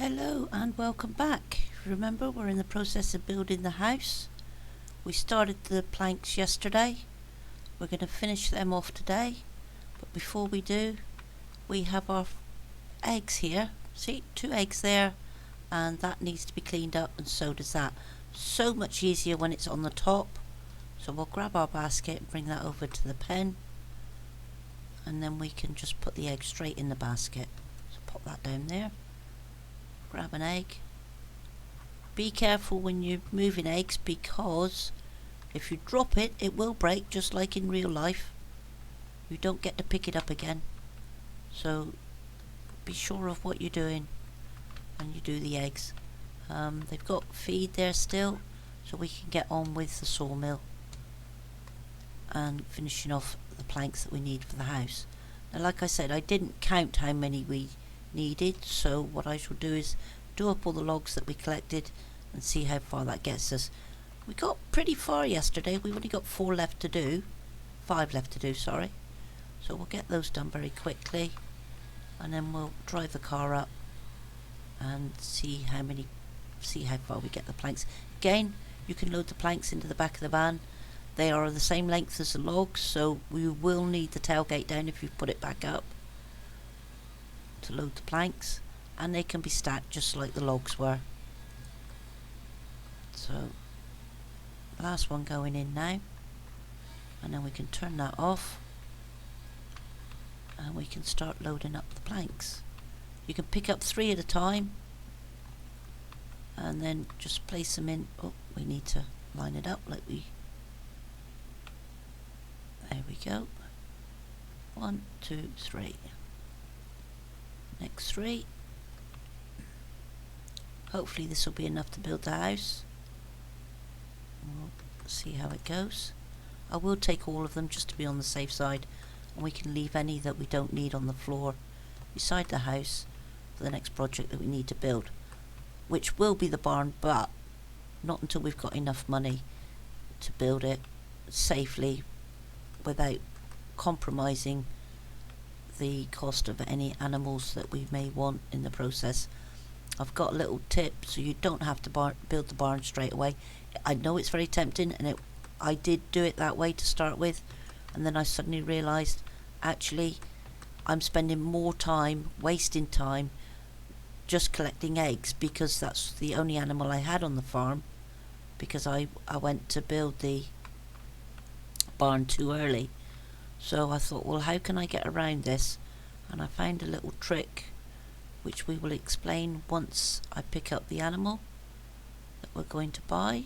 Hello and welcome back. Remember, we're in the process of building the house. We started the planks yesterday. We're going to finish them off today. But before we do, we have our eggs here. See, 2 eggs there, and that needs to be cleaned up, and so does that. So much easier when it's on the top. So we'll grab our basket and bring that over to the pen, and then we can just put the egg straight in the basket. So pop that down there. Grab an egg. Be careful when you're moving eggs, because if you drop it, it will break just like in real life. You don't get to pick it up again. So be sure of what you're doing when you do the eggs. They've got feed there still, so we can get on with the sawmill and finishing off the planks that we need for the house. Now, like I said, I didn't count how many we needed, so what I shall do is do up all the logs that we collected and see how far that gets us. We got pretty far yesterday. We've only got 4 left to do, 5 left to do, sorry. So we'll get those done very quickly, and then we'll drive the car up and see how far we get the planks. Again, you can load the planks into the back of the van. They are the same length as the logs, so we will need the tailgate down if you put it back up to load the planks, and they can be stacked just like the logs were. So last one going in now, and then we can turn that off and we can start loading up the planks. You can pick up 3 at a time and then just place them in. Oh, we need to line it up like there we go. 1, 2, 3. Next 3. Hopefully this will be enough to build the house. We'll see how it goes. I will take all of them just to be on the safe side, and we can leave any that we don't need on the floor beside the house for the next project that we need to build, which will be the barn, but not until we've got enough money to build it safely without compromising the cost of any animals that we may want in the process. I've got a little tip so you don't have to build the barn straight away. I know it's very tempting, and I did do it that way to start with, and then I suddenly realised actually I'm spending more time, wasting time just collecting eggs, because that's the only animal I had on the farm, because I went to build the barn too early. So I thought, well, how can I get around this? And I found a little trick which we will explain once I pick up the animal that we're going to buy.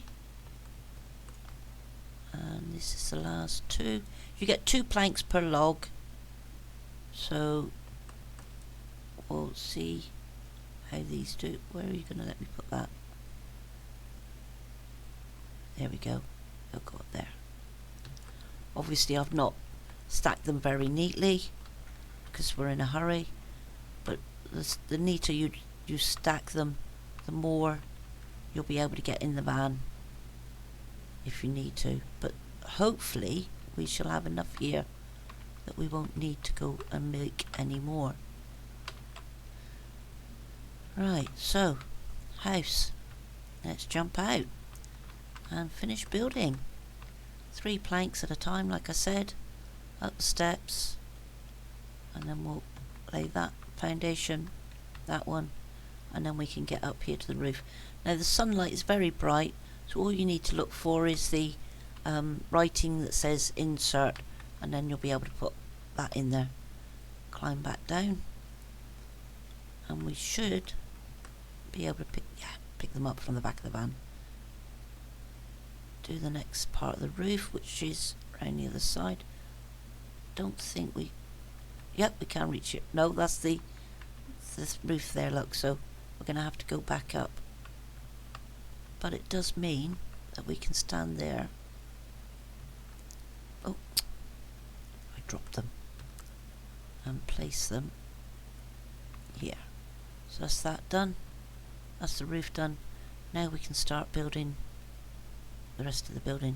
And this is the last 2. You get 2 planks per log, so we'll see how these do. Where are you going to let me put that? There we go. They'll go up there. Obviously I've not stacked them very neatly because we're in a hurry, but the neater you stack them, the more you'll be able to get in the van if you need to. But hopefully we shall have enough here that we won't need to go and make any more. Right, so house, let's jump out and finish building. 3 planks at a time, like I said, up the steps, and then we'll lay that foundation, that one, and then we can get up here to the roof. Now the sunlight is very bright, so all you need to look for is the writing that says insert, and then you'll be able to put that in there. Climb back down, and we should be able to pick them up from the back of the van. Do the next part of the roof, which is around the other side. Don't think we can reach it. No, that's the roof there, look, so we're going to have to go back up, but it does mean that we can stand there. Oh, I dropped them, and place them here. So that's that done. That's the roof done. Now we can start building the rest of the building,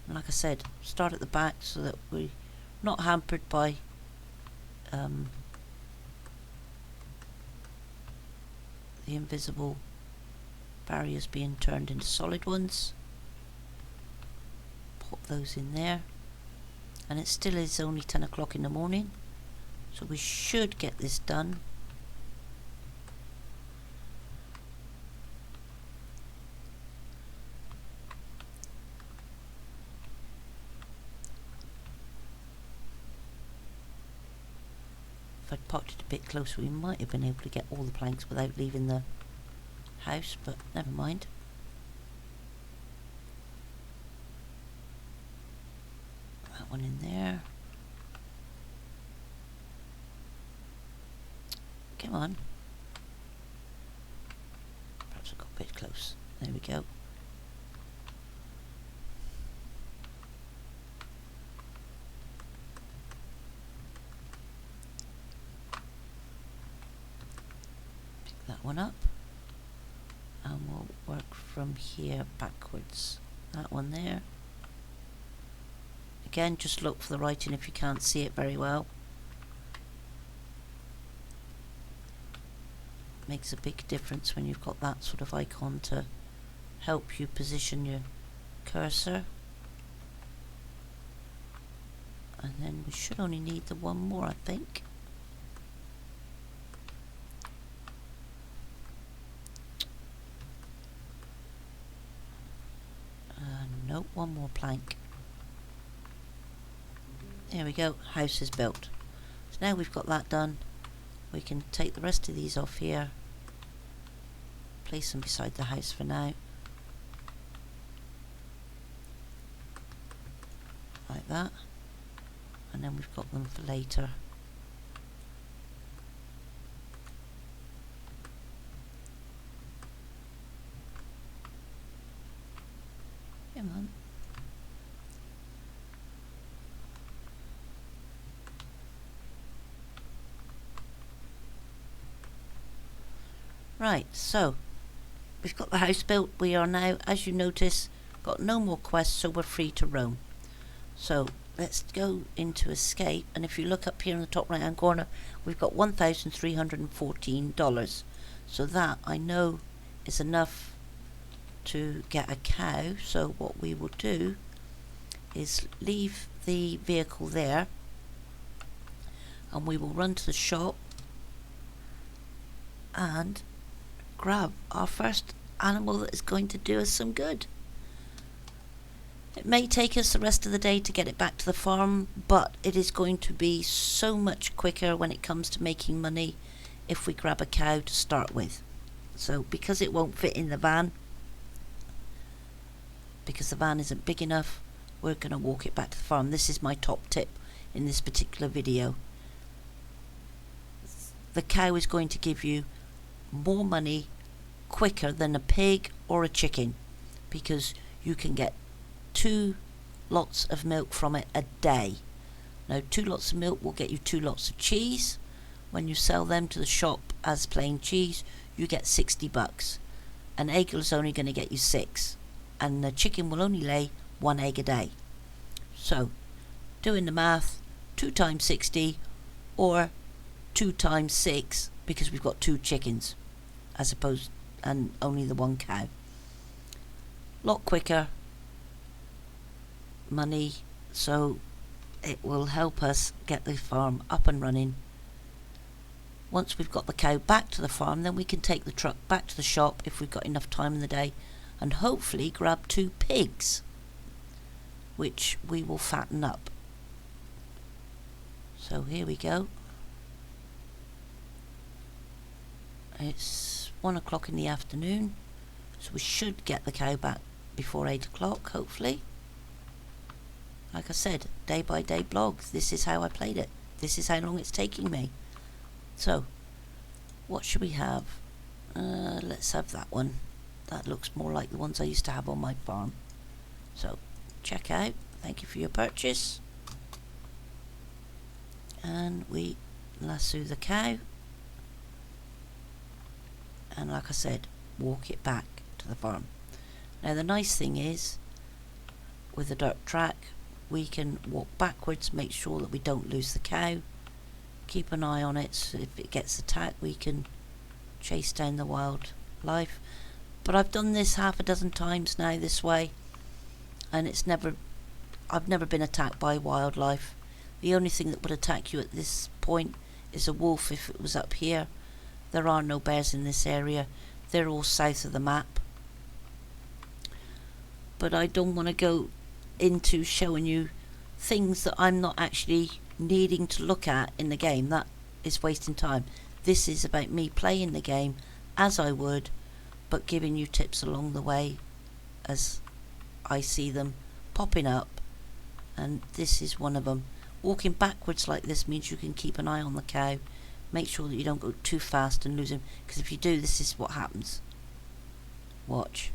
and like I said, start at the back so that we're not hampered by the invisible barriers being turned into solid ones. Pop those in there, and it still is only 10 o'clock in the morning, so we should get this done. If I'd popped it a bit closer, we might have been able to get all the planks without leaving the house, but never mind. That one in there. Come on. Perhaps I got a bit close. There we go. Pick that one up. And we'll work from here backwards. That one there. Again, just look for the writing if you can't see it very well. Makes a big difference when you've got that sort of icon to help you position your cursor. And then we should only need the one more, I think. Nope, one more plank. There we go, house is built. So now we've got that done, we can take the rest of these off here, place them beside the house for now, like that, and then we've got them for later. Come on. Right, so we've got the house built. We are now, as you notice, got no more quests, so we're free to roam. So let's go into escape, and if you look up here in the top right hand corner, we've got $1,314. So that I know is enough to get a cow. So what we will do is leave the vehicle there, and we will run to the shop and grab our first animal that is going to do us some good. It may take us the rest of the day to get it back to the farm, but it is going to be so much quicker when it comes to making money if we grab a cow to start with. So because it won't fit in the van, because the van isn't big enough, we're going to walk it back to the farm. This is my top tip in this particular video. The cow is going to give you more money quicker than a pig or a chicken, because you can get 2 lots of milk from it a day. Now 2 lots of milk will get you 2 lots of cheese. When you sell them to the shop as plain cheese, you get $60. An egg is only going to get you 6, and the chicken will only lay 1 egg a day. So doing the math, 2 times 60 or 2 times 6, because we've got 2 chickens as opposed and only the 1 cow. Lot quicker money, so it will help us get the farm up and running. Once we've got the cow back to the farm, then we can take the truck back to the shop if we've got enough time in the day, and hopefully grab 2 pigs, which we will fatten up. So here we go. It's 1 o'clock in the afternoon, so we should get the cow back before 8 o'clock, hopefully. Like I said, day by day blogs. This is how I played it. This is how long it's taking me. So, what should we have? Let's have that one. That looks more like the ones I used to have on my farm. So, check out. Thank you for your purchase. And we lasso the cow. And like I said, walk it back to the farm. Now the nice thing is, with the dirt track, we can walk backwards, make sure that we don't lose the cow, keep an eye on it, so if it gets attacked we can chase down the wildlife. But I've done this half a dozen times now this way, and I've never been attacked by wildlife. The only thing that would attack you at this point is a wolf if it was up here. There are no bears in this area. They're all south of the map. But I don't want to go into showing you things that I'm not actually needing to look at in the game. That is wasting time. This is about me playing the game as I would, but giving you tips along the way as I see them popping up, and this is one of them. Walking backwards like this means you can keep an eye on the cow. Make sure that you don't go too fast and lose him, because if you do, this is what happens. Watch.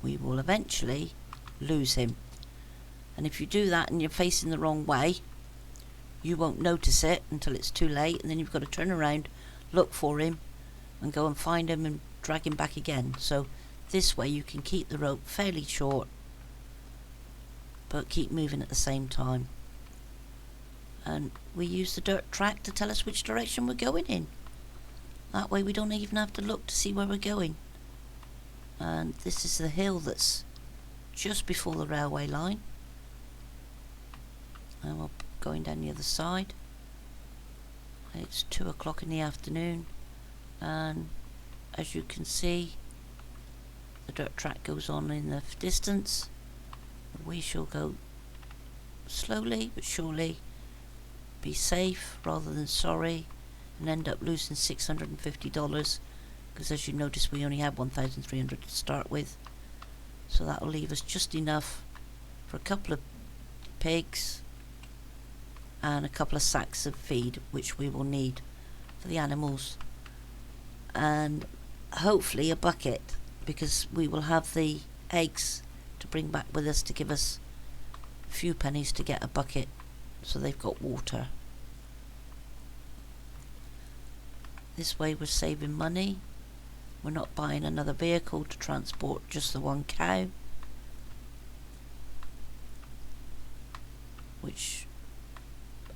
We will eventually lose him. And if you do that and you're facing the wrong way, you won't notice it until it's too late, and then you've got to turn around, look for him, and go and find him and drag him back again. So this way you can keep the rope fairly short, but keep moving at the same time. And we use the dirt track to tell us which direction we're going in. That way we don't even have to look to see where we're going. And this is the hill that's just before the railway line. And we're going down the other side. It's 2 o'clock in the afternoon, and as you can see, the dirt track goes on in the distance. We shall go slowly but surely, be safe rather than sorry, and end up losing $650, because as you notice we only had 1,300 to start with, so that will leave us just enough for a couple of pigs and a couple of sacks of feed, which we will need for the animals, and hopefully a bucket, because we will have the eggs to bring back with us to give us a few pennies to get a bucket, so they've got water. This way we're saving money. We're not buying another vehicle to transport just the one cow, which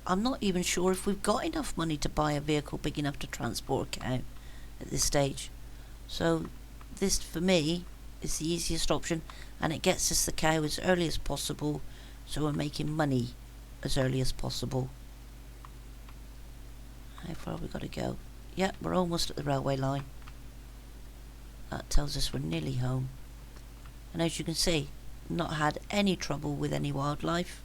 I'm not even sure if we've got enough money to buy a vehicle big enough to transport a cow at this stage. So this for me is the easiest option, and it gets us the cow as early as possible, so we're making money as early as possible. How far have we got to go? Yep, we're almost at the railway line. That tells us we're nearly home. And as you can see, not had any trouble with any wildlife.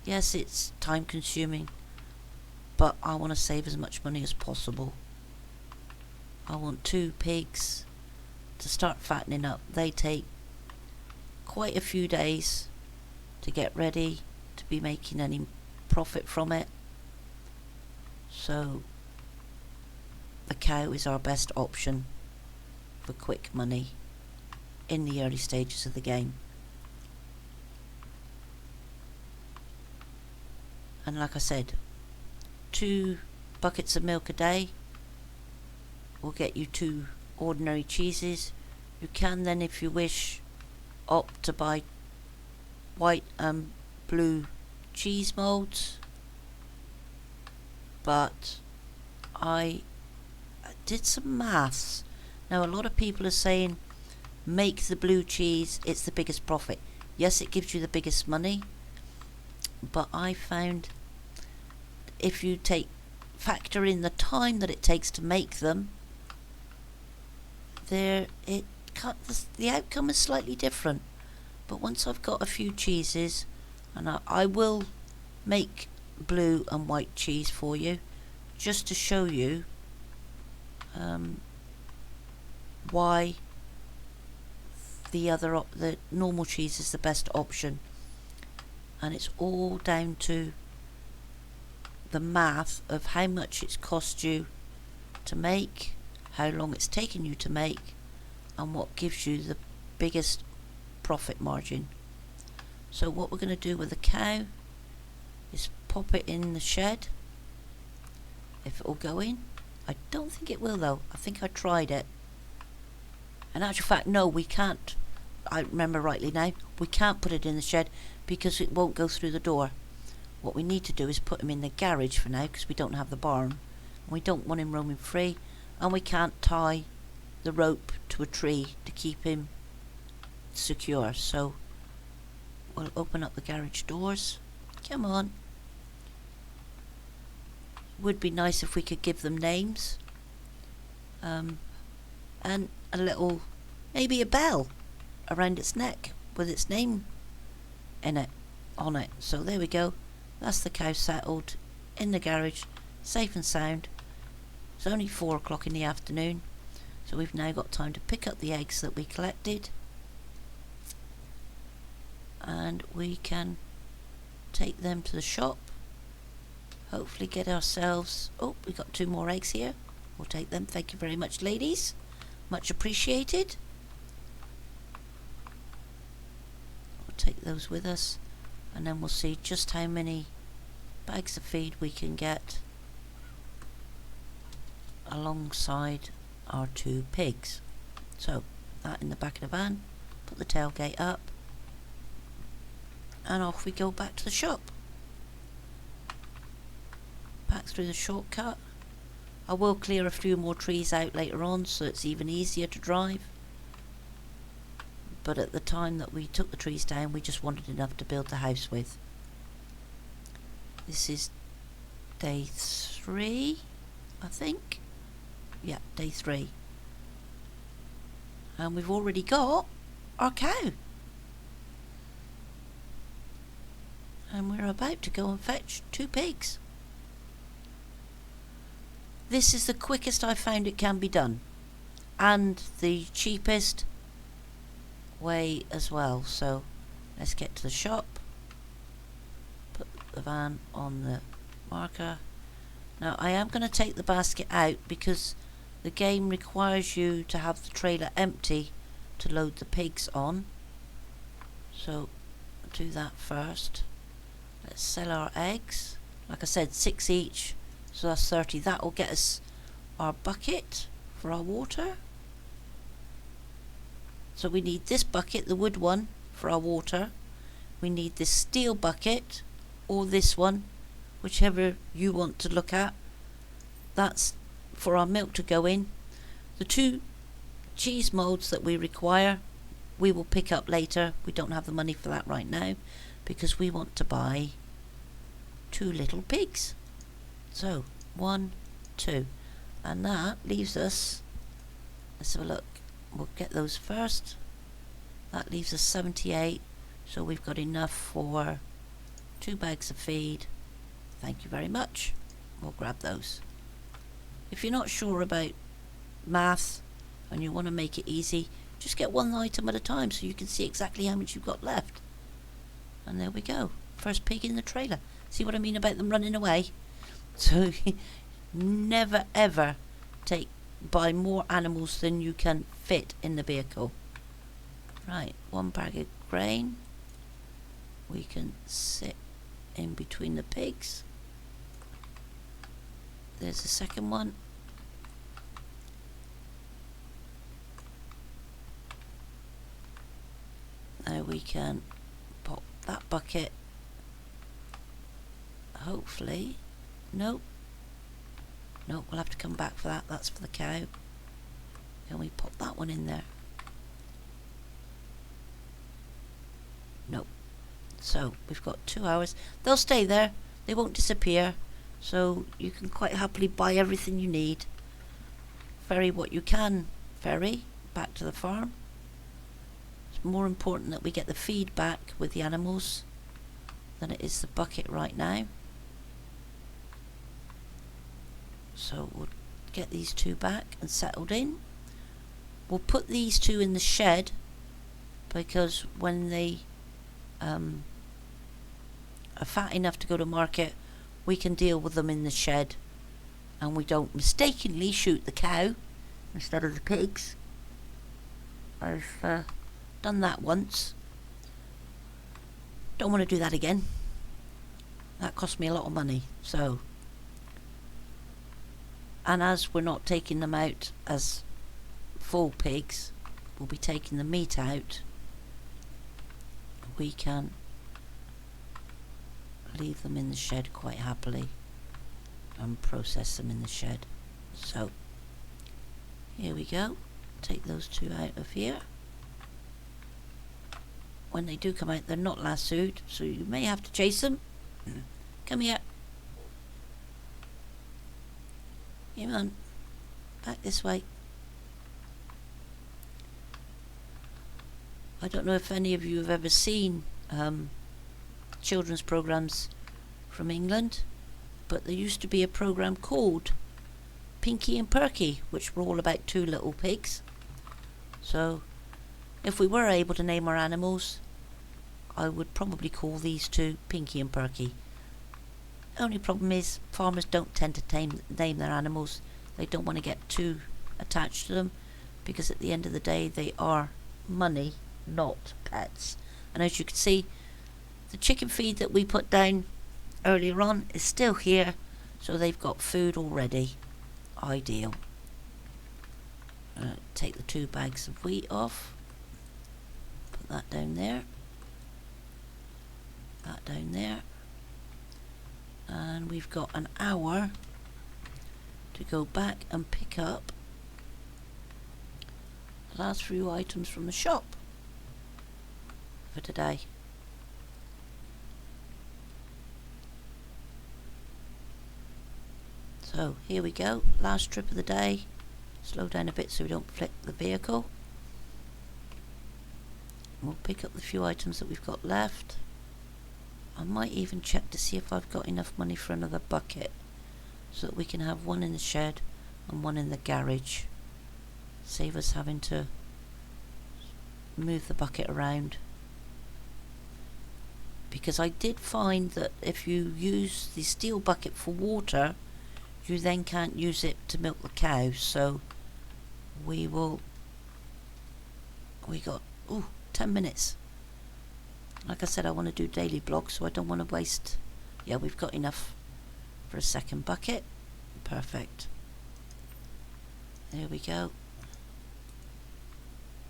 Yes, it's time consuming, but I want to save as much money as possible. I want 2 pigs to start fattening up. They take quite a few days to get ready to be making any profit from it. So the cow is our best option for quick money in the early stages of the game. And like I said, 2 buckets of milk a day will get you 2 ordinary cheeses. You can then, if you wish, opt to buy white and blue cheese molds, but I did some maths. Now a lot of people are saying make the blue cheese, it's the biggest profit. Yes, it gives you the biggest money, but I found if you factor in the time that it takes to make them, the outcome is slightly different. But once I've got a few cheeses, and I will make blue and white cheese for you, just to show you why the normal cheese is the best option. And it's all down to the math of how much it's cost you to make, how long it's taken you to make, and what gives you the biggest profit margin. So what we're going to do with the cow is pop it in the shed. If it will go in. I don't think it will though. I think I tried it. In actual fact, no, we can't. I remember rightly now. We can't put it in the shed because it won't go through the door. what we need to do is put him in the garage for now, because we don't have the barn. We don't want him roaming free, and we can't tie the rope to a tree to keep him secure. So we'll open up the garage doors. Come on. Would be nice if we could give them names, and a little, maybe a bell around its neck with its name in it, on it. So there we go. That's the cow settled in the garage, safe and sound. It's only 4 o'clock in the afternoon, so we've now got time to pick up the eggs that we collected, and we can take them to the shop. Hopefully get ourselves... Oh, we got 2 more eggs here. We'll take them. Thank you very much, ladies. Much appreciated. We'll take those with us, and then we'll see just how many bags of feed we can get alongside our 2 pigs. So, that in the back of the van. Put the tailgate up, and off we go back to the shop. Back through the shortcut. I will clear a few more trees out later on, so it's even easier to drive. But at the time that we took the trees down, we just wanted enough to build the house with. This is day 3, I think. Yeah, day 3. And we've already got our cow. And we're about to go and fetch 2 pigs. This is the quickest I've found it can be done, and the cheapest way as well. So let's get to the shop, put the van on the marker. Now I am going to take the basket out because the game requires you to have the trailer empty to load the pigs on, so I'll do that first. Let's sell our eggs. Like I said, 6 each. So that's 30. That will get us our bucket for our water. So we need this bucket, the wood one, for our water. We need this steel bucket, or this one, whichever you want to look at. That's for our milk to go in. The 2 cheese molds that we require, we will pick up later. We don't have the money for that right now, because we want to buy 2 little pigs. So 1, 2, and that leaves us, let's have a look, we'll get those first. That leaves us 78, so we've got enough for 2 bags of feed. Thank you very much. We'll grab those. If you're not sure about math and you want to make it easy, just get 1 item at a time so you can see exactly how much you've got left. And there we go, first pig in the trailer. See what I mean about them running away? So never ever buy more animals than you can fit in the vehicle. Right, 1 bag of grain. We can sit in between the pigs. There's the second one. Now we can pop that bucket. Hopefully. Nope. Nope, we'll have to come back for that. That's for the cow. Can we pop that one in there? Nope. So, we've got 2 hours. They'll stay there. They won't disappear. So, you can quite happily buy everything you need. Ferry what you can ferry back to the farm. It's more important that we get the feed back with the animals than it is the bucket right now. So we'll get these 2 back and settled in. We'll put these 2 in the shed, because when they are fat enough to go to market, we can deal with them in the shed, and we don't mistakenly shoot the cow instead of the pigs. I've done that once. Don't want to do that again. That cost me a lot of money. So, and as we're not taking them out as full pigs, we'll be taking the meat out. We can leave them in the shed quite happily and process them in the shed. So here we go. Take those two out of here. When they do come out, they're not lassoed, so you may have to chase them. Come here. Come on. Back this way. I don't know if any of you have ever seen children's programs from England, but there used to be a program called Pinky and Perky, which were all about two little pigs. So if we were able to name our animals, I would probably call these two Pinky and Perky. Only problem is farmers don't tend to name their animals. They don't want to get too attached to them, because at the end of the day they are money, not pets. And as you can see, the chicken feed that we put down earlier on is still here, so they've got food already. Ideal. Take the 2 bags of wheat off. Put that down there. That down there. And we've got an hour to go back and pick up the last few items from the shop for today. So here we go, last trip of the day. Slow down a bit so we don't flip the vehicle. We'll pick up the few items that we've got left. I might even check to see if I've got enough money for another bucket, so that we can have one in the shed and one in the garage. Save us having to move the bucket around. Because I did find that if you use the steel bucket for water, you then can't use it to milk the cows. So we got 10 minutes. Like I said, I want to do daily vlogs, so I don't want to waste. Yeah, we've got enough for a second bucket. Perfect. There we go.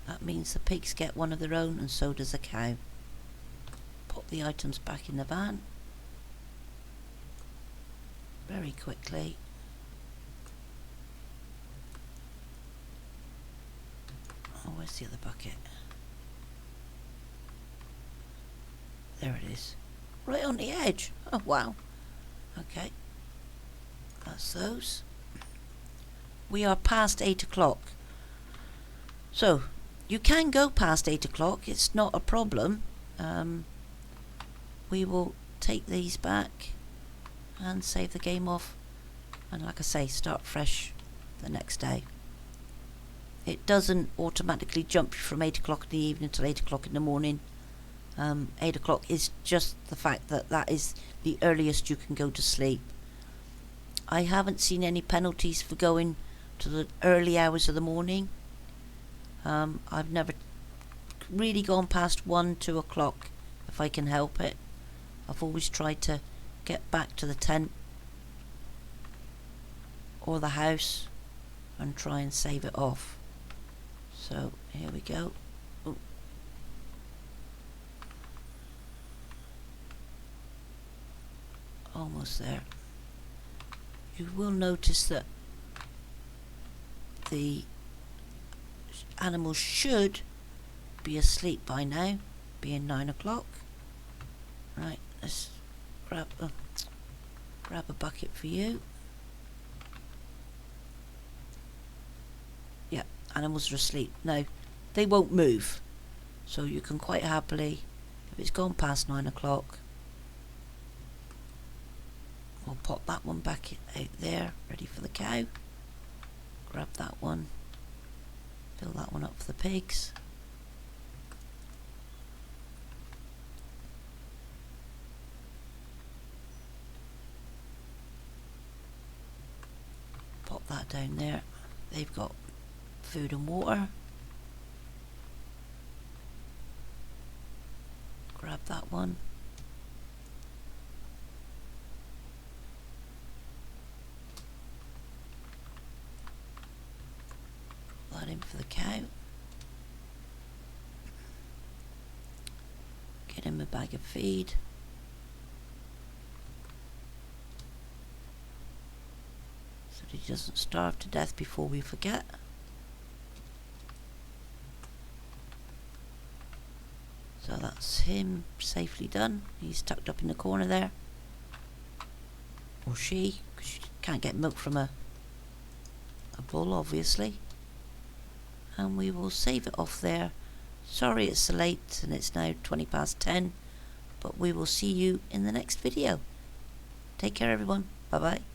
That means the pigs get one of their own, and so does the cow. Pop the items back in the van very quickly. Oh, where's the other bucket? There it is. Right on the edge. Oh, wow. Okay. That's those. We are past 8 o'clock. So, you can go past 8 o'clock. It's not a problem. We will take these back and save the game off. And like I say, start fresh the next day. It doesn't automatically jump from 8 o'clock in the evening till 8 o'clock in the morning. 8 o'clock is just the fact that that is the earliest you can go to sleep. I haven't seen any penalties for going to the early hours of the morning. I've never really gone past 1, 2 o'clock if I can help it. I've always tried to get back to the tent or the house and try and save it off. So here we go. Ooh. Almost there. You will notice that the animals should be asleep by now, being 9 o'clock. Right, let's grab a bucket for you. Yeah, animals are asleep. Now, they won't move, so you can quite happily, if it's gone past 9 o'clock, we'll pop that one back out there, ready for the cow. Grab that one, fill that one up for the pigs. Pop that down there. They've got food and water. Grab that one. Put that in for the cow. Get him a bag of feed. He doesn't starve to death before we forget. So that's him safely done. He's tucked up in the corner there. Or she, because you can't get milk from a bull, obviously. And we will save it off there. Sorry it's so late and it's now 20 past 10, but we will see you in the next video. Take care everyone. Bye bye.